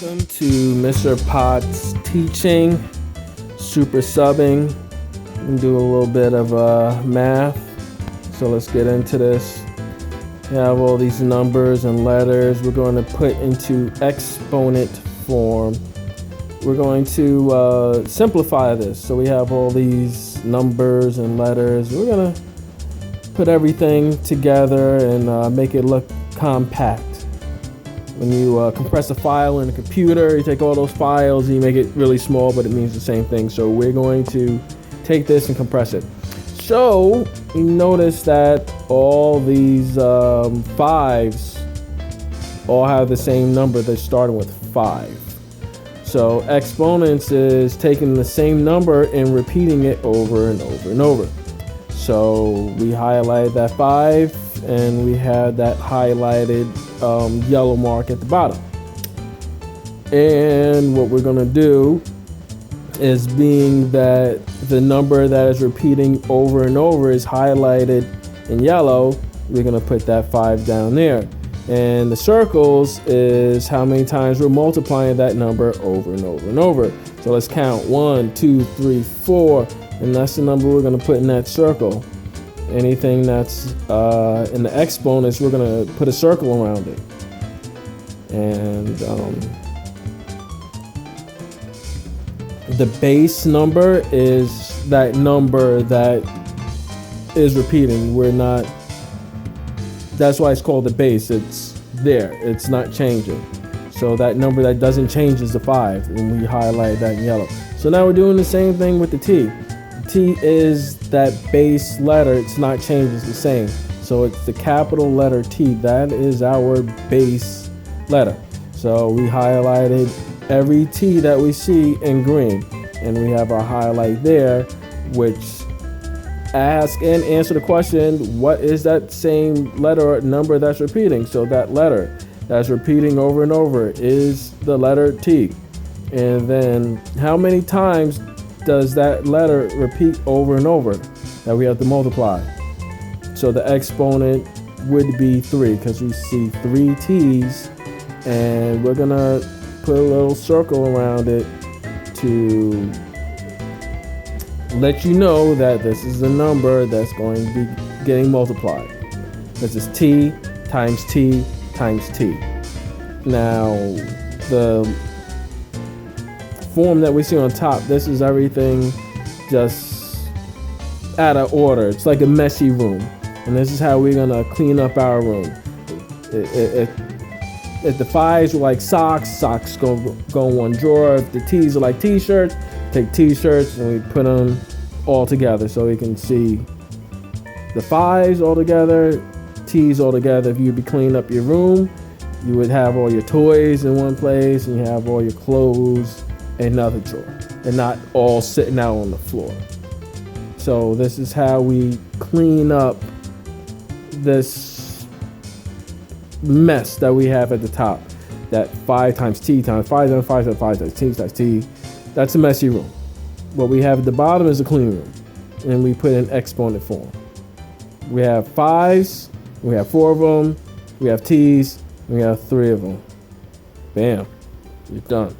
Welcome to Mr. Potts teaching, super subbing. We do a little bit of math. So let's get into this. We have all these numbers and letters we're going to put into exponent form. We're going to simplify this. So we have all these numbers and letters. We're going to put everything together and make it look compact. When you compress a file in a computer, you take all those files and you make it really small, but it means the same thing. So we're going to take this and compress it. So you notice that all these fives all have the same number. They're starting with 5. So exponents is taking the same number and repeating it over and over and over. So we highlight that 5 and we have that highlighted yellow mark at the bottom. And what we're going to do is, being that the number that is repeating over and over is highlighted in yellow, we're going to put that 5 down there. And the circles is how many times we're multiplying that number over and over and over. So let's count 1, 2, 3, 4, and that's the number we're going to put in that circle. Anything that's in the exponents, we're going to put a circle around it. And the base number is that number that is repeating. That's why it's called the base. It's there. It's not changing. So that number that doesn't change is the 5, and we highlight that in yellow. So now we're doing the same thing with the T. T is that base letter. It's not changing, it's the same. So it's the capital letter T. That is our base letter. So we highlighted every T that we see in green, and we have our highlight there, which ask and answer the question, what is that same letter or number that's repeating? So that letter that's repeating over and over is the letter T. And then how many times does that letter repeat over and over that we have to multiply? So the exponent would be 3, because we see 3 T's, and we're gonna put a little circle around it to let you know that this is the number that's going to be getting multiplied. This is T times T times T. Now the form that we see on top, this is everything just out of order. It's like a messy room, and this is how we're gonna clean up our room. If the 5s are like socks go in one drawer. If the T's are like t-shirts, take t-shirts and we put them all together so we can see the 5s all together, T's all together. If you'd be cleaning up your room, you would have all your toys in one place, and you have all your clothes in another drawer, and not all sitting out on the floor. So this is how we clean up this mess that we have at the top. That 5 times T times 5 times 5 times 5 times T times T. That's a messy room. What we have at the bottom is a clean room, and we put in exponent form. We have 5s, we have 4 of them, we have T's, we have 3 of them. Bam, you're done.